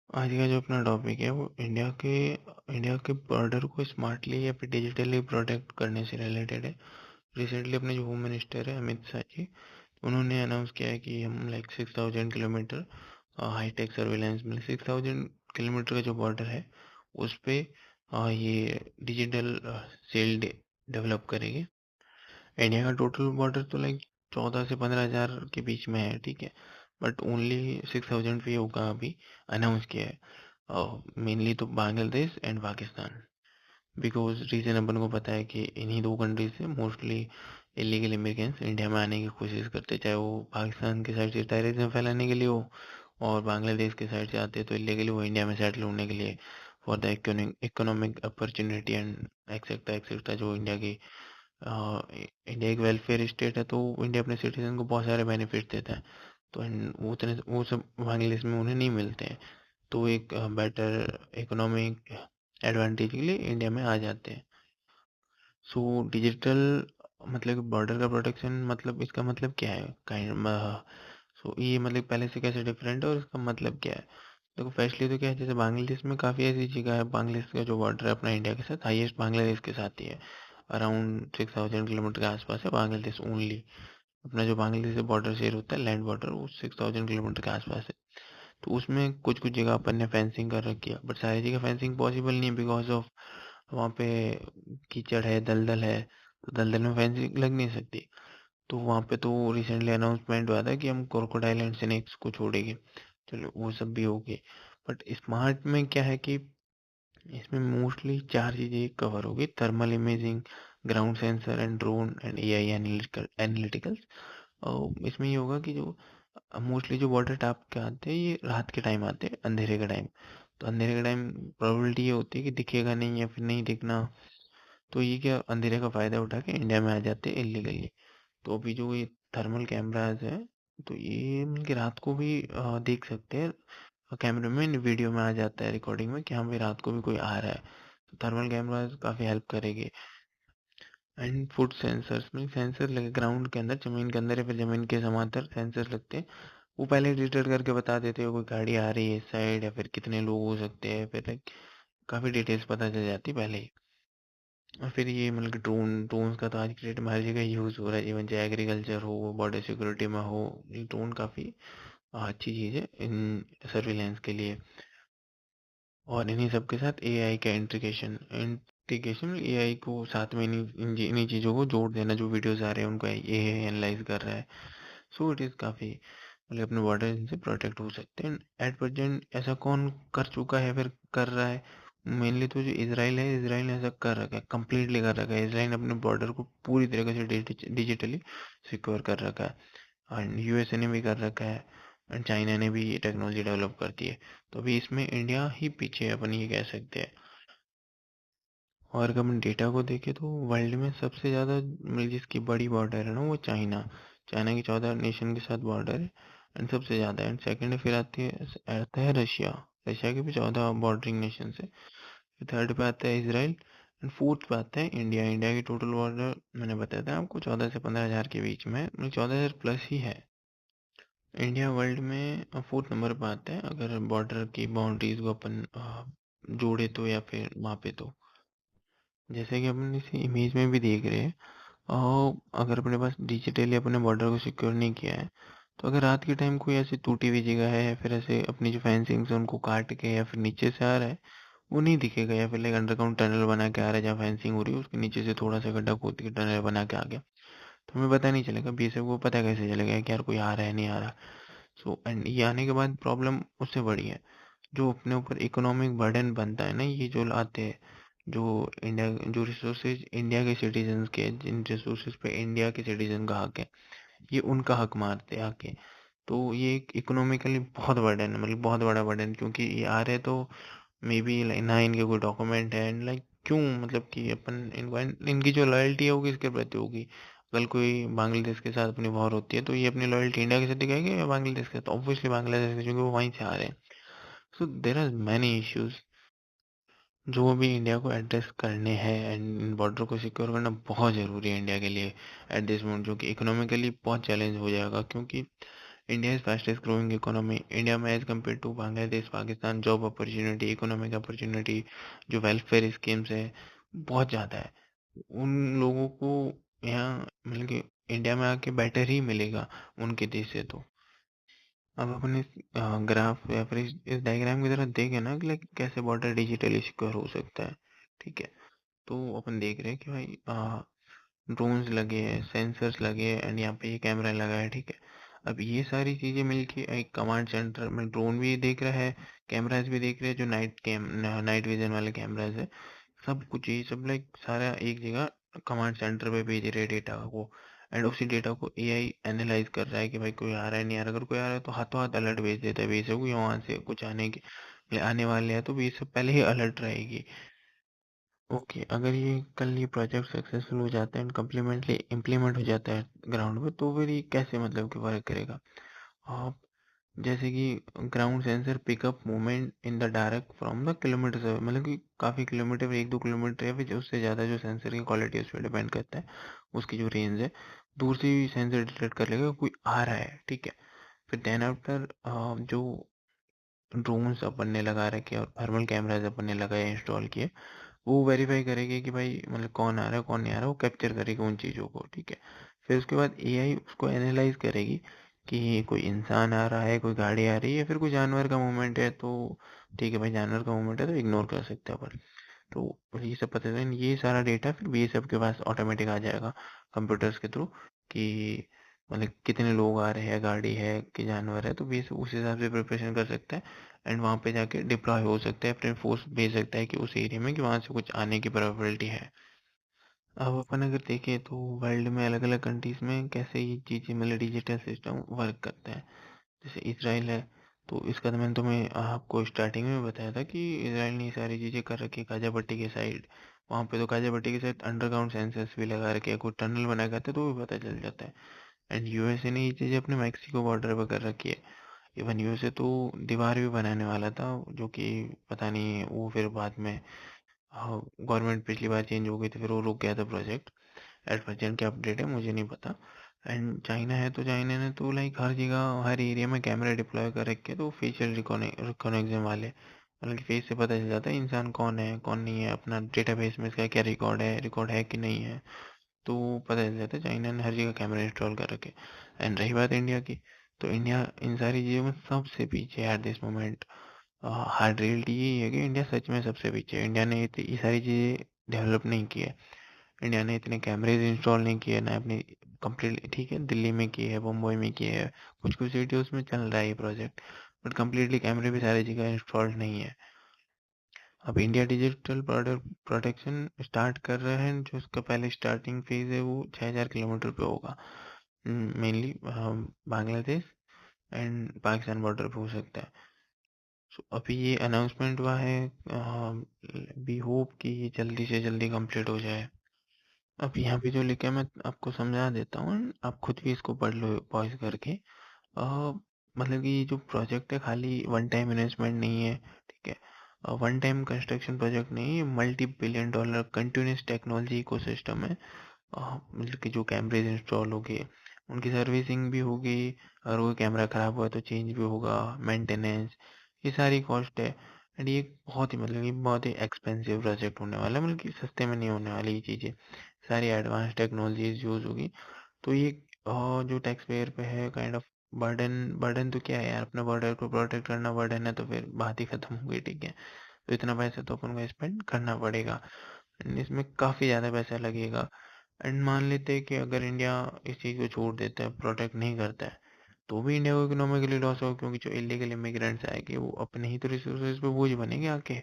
आज का जो अपना टॉपिक है वो इंडिया के बॉर्डर को स्मार्टली या फिर डिजिटली प्रोटेक्ट करने से रिलेटेड है। रिसेंटली अपने जो होम मिनिस्टर है अमित शाह जी, उन्होंने अनाउंस किया है कि हम लाइक 6000 किलोमीटर हाईटेक सर्विलेंस में 6000 किलोमीटर का जो बॉर्डर है उस पे ये डिजिटल सेल डेवलप करेंगे। इंडिया का टोटल बॉर्डर तो लाइक 14 से 15 हज़ार के बीच में है, ठीक है। बट ओनली 6000 पे होगा अभी अनाउंस किया है। मेनली तो Bangladesh and Pakistan, because reason अपन को पता है कि इन्हीं दो कंट्री से मोस्टली इलीगल इमिग्रेंट्स इंडिया में आने की कोशिश करते हैं, चाहे वो पाकिस्तान की साइड से टेररिज्म फैलाने के लिए हो और बांग्लादेश की साइड से आते हैं तो इलीगली वो इंडिया में सेटल होने के लिए for the economic opportunity and etcetera etcetera. जो इंडिया एक वेलफेयर स्टेट है तो इंडिया अपने सिटीजन को बहुत सारे बेनिफिट देता है, तो वो सब बांग्लादेश में उन्हें नहीं मिलते हैं। तो एक बेटर इकोनॉमिक एडवांटेज के लिए इंडिया में आ जाते हैं। सो डिजिटल मतलब बॉर्डर का प्रोटेक्शन, मतलब इसका मतलब क्या है काइंड। सो ये मतलब पहले से कैसे डिफरेंट है और इसका मतलब क्या है। देखो फर्स्टली तो क्या है, जैसे बांग्लादेश में काफ़ी ऐसी जगह है, बांग्लादेश का जो बॉर्डर है अपना इंडिया के साथ हाईएस्ट बांग्लादेश के साथ ही है। अराउंड 6000 किलोमीटर के आसपास है बांग्लादेश ओनली। अपना जो बांग्लादेश से बॉर्डर शेयर होता है लैंड बॉर्डर वो 6000 किलोमीटर के आसपास है। तो उसमें कुछ कुछ जगह अपन ने फेंसिंग कर रखी है, बट सारी जगह फेंसिंग पॉसिबल नहीं है बिकॉज ऑफ वहाँ पे कीचड़ है, दलदल है, तो दलदल में फेंसिंग लग नहीं सकती। तो वहाँ पे तो रिसेंटली अनाउंसमेंट हुआ था कि हम क्रोकोडाइल एंड स्नेक्स को छोड़ेंगे। चलो वो सब भी हो गए। बट स्मार्ट में क्या है कि इसमें मोस्टली चार चीज़ें कवर होगी: thermal imaging, ground sensor and drone and AI analyticals. और इसमें ये होगा कि जो मोस्टली जो वाटर टैप के आते हैं ये रात के टाइम आते हैं, अंधेरे के टाइम। तो अंधेरे के टाइम प्रोबेबिलिटी ये होती है कि दिखेगा नहीं या फिर नहीं दिखना। तो ये क्या अंधेरे का फ़ायदा उठा के इंडिया में आ जाते हैं इलीगली। तो अभी जो ये थर्मल कैमराज है तो ये मतलब कि रात को भी देख सकते हैं। कैमरे में वीडियो में आ जाता है रिकॉर्डिंग में कि हाँ भाई रात को भी कोई आ रहा है। तो थर्मल कैमराज काफ़ी हेल्प करेंगे। एंड फुट सेंसर्स में सेंसर लगे ग्राउंड के अंदर, ज़मीन के अंदर या फिर ज़मीन के समांतर सेंसर लगते हैं। वो पहले डिटेक्ट करके बता देते हो कोई गाड़ी आ रही है इस साइड या फिर कितने लोग हो सकते हैं, फिर लाइक काफ़ी डिटेल्स पता चल जाती पहले ही। और फिर ये मतलब कि ड्रोन्स का तो आज की डेट में हर जगह यूज़ हो रहा है, इवन चाहे एग्रीकल्चर हो, बॉर्डर सिक्योरिटी में हो। ये ड्रोन काफ़ी अच्छी चीज़ है इन सर्विलेंस के लिए। और इन्हीं सब के साथ एआई का इंटीग्रेशन इंटीग्रेशन एआई को साथ में इन्हीं चीज़ों को जोड़ देना, जो वीडियोस आ रहे हैं उनको एआई एनालाइज कर रहा है। सो इट इज़ काफ़ी मतलब अपने बॉर्डर इनसे प्रोटेक्ट हो सकते हैं। एट प्रेजेंट ऐसा कौन कर चुका है फिर कर रहा है? मेनली तो जो इसराइल है, इसराइल ने ऐसा कर रखा है, कंप्लीटली कर रखा है। इसराइल ने अपने बॉर्डर को पूरी तरीके से डिजिटली सिक्योर कर रखा है एंड यूएसए ने भी कर रखा है एंड चाइना ने भी ये टेक्नोलॉजी डेवलप कर दी है। तो अभी इसमें इंडिया ही पीछे है, अपन ये कह सकते हैं। और अगर हम डेटा को देखें तो वर्ल्ड में सबसे ज़्यादा मतलब जिसकी बड़ी बॉर्डर है ना वो चाइना। चाइना की 14 नेशन के साथ बॉर्डर है एंड सबसे ज़्यादा। एंड सेकंड फिर आता है रशिया। रशिया के भी 14 बॉर्डरिंग नेशन है। फिर थर्ड पे आता है इसराइल एंड फोर्थ पे आता है इंडिया। इंडिया की टोटल बॉर्डर मैंने बताया था आपको 14 से 15 हज़ार के बीच में, मतलब 14 हज़ार प्लस ही है। इंडिया वर्ल्ड में फोर्थ नंबर पर आता है अगर बॉर्डर की बाउंड्रीज को अपन जोड़े तो या फिर मापे तो। जैसे कि अपन इस इमेज में भी देख रहे हैं, अगर अपने पास डिजिटली अपने बॉर्डर को सिक्योर नहीं किया है तो अगर रात के टाइम कोई ऐसी टूटी हुई जगह है या फिर ऐसे अपनी जो फेंसिंग्स है उनको काट के या फिर नीचे से आ रहा है वो नहीं दिखेगा, या फिर लाइक अंडरग्राउंड टनल बना के आ रहा है जहाँ फेंसिंग हो रही है उसके नीचे से थोड़ा सा गड्ढा खोद के टनल बना के आ गया, तो हमें पता नहीं चलेगा। बीएसएफ को पता कैसे चलेगा कि यार कोई आ रहा है नहीं आ रहा। सो एंड ये आने के बाद प्रॉब्लम उससे बड़ी है। जो अपने ऊपर इकोनॉमिक बर्डन बनता है ना, ये जो लाते हैं, जो इंडिया जो रिसोर्सेज इंडिया के सिटीजन्स के, जिन रिसोर्सेज पे इंडिया के सिटीजन का हक है, ये उनका हक मारते हैं आके। तो ये एक इकोनॉमिकली बहुत बर्डन है, मतलब बहुत बड़ा बर्डन, क्योंकि ये आ रहे तो मे बी ना इनके कोई डॉक्यूमेंट है एंड लाइक क्यों, मतलब कि अपन इनको इनकी जो लॉयल्टी है वो किसके प्रति होगी। कल कोई बांग्लादेश के साथ अपनी वॉर होती है तो ये अपनी लॉयल्टी इंडिया के साथ दिखाएंगे या बांग्लादेश के साथ? ऑब्वियसली बांग्लादेश के, क्योंकि वो वहीं से आ रहे हैं। सो देर आर मैनी इश्यूज जो अभी इंडिया को एड्रेस करने हैं एंड बॉर्डर को सिक्योर करना बहुत ज़रूरी है इंडिया के लिए एट दिस मोमेंट, जो कि इकोनॉमिकली बहुत चैलेंज हो जाएगा। क्योंकि India is fastest growing economy. India में as compare to Bangladesh, Pakistan, job opportunity, economic opportunity, जो वेलफेयर स्कीम्स है, बहुत ज़्यादा है। उन लोगों को यहाँ मतलब कि इंडिया में आके बेटर ही मिलेगा उनके देश से। तो अब अपन इस ग्राफ या फिर इस डायग्राम की तरह देखें ना कि लाइक कैसे बॉर्डर डिजिटली सिक्योर हो सकता है। ठीक है, तो अपन देख रहे हैं कि भाई ड्रोन्स लगे हैं, सेंसर्स लगे हैं, एंड यहाँ पे ये कैमरा लगा है। ठीक है, अब ये सारी चीज़ें मिलके एक कमांड सेंटर में ड्रोन भी देख रहा है, कैमराज भी देख रहे हैं, जो नाइट विजन वाले कैमराज है, सब कुछ ये सब लाइक सारा एक जगह कमांड सेंटर पे भेज रहे डेटा को। एंड उसी डेटा को एआई एनालाइज कर रहा है कि भाई कोई आ रहा है नहीं आ रहा। अगर कोई आ रहा है तो हाथों हाथ अलर्ट भेज देता है बेशक वो वहाँ से कुछ आने वाले हैं, तो ये सब पहले ही अलर्ट रहेगी। ओके, अगर ये प्रोजेक्ट सक्सेसफुल हो जाता है एंड कम्प्लीमेंटली इम्प्लीमेंट हो जाता है ग्राउंड पे, तो फिर ये कैसे मतलब कि वर्क करेगा। आप जैसे कि ground sensor pickup movement in the direct from the kilometre away, मतलब कि काफ़ी किलोमीटर, 1-2 किलोमीटर या फिर उससे ज़्यादा, जो सेंसर की क्वालिटी उस पर डिपेंड करता है, उसकी जो रेंज है, दूर से भी सेंसर डिटेक्ट कर लेगा कोई आ रहा है। ठीक है, फिर देन आफ्टर जो ड्रोन्स अपन ने लगा रखे और थर्मल कैमराज अपन ने लगाए इंस्टॉल किए, वो वेरीफाई करेगी कि भाई मतलब कौन आ रहा है कौन नहीं आ रहा है, वो कैप्चर करेगी उन चीज़ों को। ठीक है, फिर उसके बाद एआई उसको एनालाइज करेगी कि कोई इंसान आ रहा है, कोई गाड़ी आ रही है, या फिर कोई जानवर का मूवमेंट है। तो ठीक है भाई, जानवर का मूवमेंट है तो इग्नोर कर सकते हैं अपन। तो ये सब पता है, ये सारा डेटा फिर बीएसएफ के पास ऑटोमेटिक आ जाएगा कंप्यूटर्स के थ्रू, कि मतलब कितने लोग आ रहे हैं, गाड़ी है कि जानवर है, तो बीएसएफ उस हिसाब से प्रिपरेशन कर सकता है। एंड वहाँ पे जाके डिप्लॉय हो सकता है, अपने फोर्स भेज सकता है कि उस एरिया में, कि वहाँ से कुछ आने की प्रोबेबिलिटी है। अब अपन अगर देखें तो वर्ल्ड में अलग अलग कंट्रीज में कैसे ये चीज़ें मतलब डिजिटल सिस्टम वर्क करता है। जैसे इसराइल है, तो इसका तो मैंने तुम्हें आपको स्टार्टिंग में बताया था कि इसराइल ने ये सारी चीज़ें कर रखी है काजा पट्टी के साइड। वहाँ पे तो काजा पट्टी के साइड अंडरग्राउंड सेंसर्स भी लगा रखे हैं, कोई टनल बना करते तो भी पता चल जाता है। एंड यूएसए ने ये चीज़ें अपने मैक्सिको बॉर्डर पर कर रखी है। इवन यूएसए तो दीवार भी बनाने वाला था, जो कि पता नहीं वो फिर बाद में गवर्नमेंट पिछली बार चेंज हो गई तो फिर वो रुक गया था प्रोजेक्ट। एट प्रेजेंट क्या अपडेट है मुझे नहीं पता। एंड चाइना है, तो चाइना ने तो लाइक हर जगह हर एरिया में कैमरा डिप्लॉय कर रखे, तो फेशियल रिकॉग्निशन वाले, मतलब कि फेस से पता चल जाता है इंसान कौन है कौन नहीं है, अपना डेटाबेस में इसका क्या रिकॉर्ड है कि नहीं है, तो पता चल जाता है। चाइना ने हर जगह कैमरा इंस्टॉल कर रखे। एंड रही बात इंडिया की, तो इंडिया इन सारी चीज़ों में सबसे पीछे है at this moment. Hard reality यही है कि इंडिया सच में सबसे पीछे है। इंडिया ने ये सारी चीज़ें डेवलप नहीं की है। इंडिया ने इतने कैमरेज इंस्टॉल नहीं किए ना अपनी कंप्लीटली। ठीक है, दिल्ली में किए है, मुंबई में किए है, कुछ कुछ सिटीज में चल रहा है ये प्रोजेक्ट, बट कम्प्लीटली कैमरे भी सारी जगह इंस्टॉल्ड नहीं है। अब इंडिया डिजिटल प्रोटेक्शन स्टार्ट कर रहे हैं, जो उसका पहले स्टार्टिंग फेज है वो 6,000 किलोमीटर पे होगा, mainly Bangladesh and Pakistan border पे हो सकता है। सो अभी ये अनाउंसमेंट हुआ है, वी होप कि ये जल्दी से जल्दी कंप्लीट हो जाए। अब यहाँ पे जो लिखा है मैं आपको समझा देता हूँ, आप खुद भी इसको पढ़ लो पॉज करके। मतलब कि ये जो प्रोजेक्ट है खाली वन टाइम इन्वेस्टमेंट नहीं है। ठीक है, वन टाइम कंस्ट्रक्शन प्रोजेक्ट नहीं है, multi billion dollar continuous technology ecosystem है। मतलब कि जो कैमरेज इंस्टॉल हो गए, उनकी सर्विसिंग भी होगी, अगर कोई कैमरा ख़राब हुआ तो चेंज भी होगा, मेंटेनेंस, ये सारी कॉस्ट है। एंड ये बहुत ही मतलब कि बहुत ही एक्सपेंसिव प्रोजेक्ट होने वाला है, मतलब कि सस्ते में नहीं होने वाली ये चीज़ें, सारी एडवांस टेक्नोलॉजीज यूज़ होगी। तो ये जो टैक्स पेयर पे है काइंड ऑफ बर्डन। बर्डन तो क्या है यार, अपने बॉर्डर को प्रोटेक्ट करना बर्डन है तो फिर बात ही खत्म हो गई। ठीक है, तो इतना पैसा तो अपन को स्पेंड करना पड़ेगा, एंड इसमें काफ़ी ज़्यादा पैसा लगेगा। एंड मान लेते हैं कि अगर इंडिया इस चीज़ को छोड़ देता है, प्रोटेक्ट नहीं करता है, तो भी इंडिया को इकोनॉमिकली लॉस होगा, क्योंकि जो इलीगल इमिग्रेंट्स आएंगे वो अपने ही तो रिसोर्सेज पे बोझ बनेंगे आके।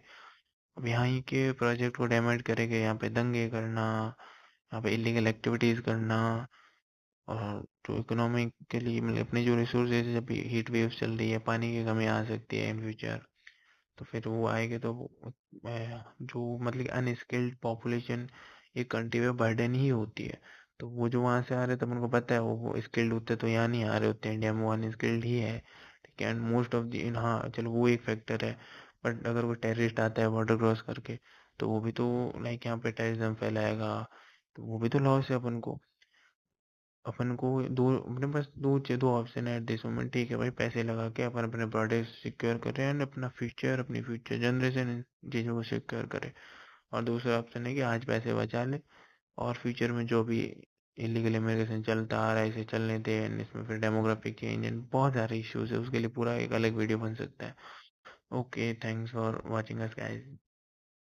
अब यहाँ ही के प्रोजेक्ट को डैमेज करेंगे, यहाँ पे दंगे करना, यहाँ पे इलीगल एक्टिविटीज़ करना, और जो इकोनॉमिकली मतलब अपने जो रिसोर्सेज, जब हीट वेव चल रही है, पानी की कमी आ सकती है इन फ्यूचर, तो फिर वो आएंगे तो जो मतलब अनस्किल्ड पॉपुलेशन एक कंट्री पे बर्डन ही होती है। तो वो जो वहाँ से आ रहे थे उनको पता है वो स्किल्ड होते तो यहाँ नहीं आ रहे होते, इंडिया में वो अनस्किल्ड ही है। ठीक है, एंड मोस्ट ऑफ द हाँ चलो वो एक फैक्टर है, बट अगर कोई टेररिस्ट आता है बॉर्डर क्रॉस करके, तो वो भी तो लाइक यहाँ पे टेररिज्म फैलाएगा, तो वो भी तो लॉस है अपन को। अपन को दो अपने पास दो ऑप्शन है एट दिस मोमेंट। ठीक है भाई, पैसे लगा के अपन अपने बर्थडे सिक्योर कर रहे हैं एंड अपना फ्यूचर, अपनी फ्यूचर जनरेशन इन चीज़ों को सिक्योर करे। और दूसरा ऑप्शन है कि आज पैसे बचा ले और फ्यूचर में जो भी इलीगल इमिग्रेशन चलता आ रहा है इसे चलने दे, एंड इसमें फिर डेमोग्राफिक चेंज एंड बहुत सारे इश्यूज है, उसके लिए पूरा एक अलग वीडियो बन सकता है। Okay, thanks for watching us guys.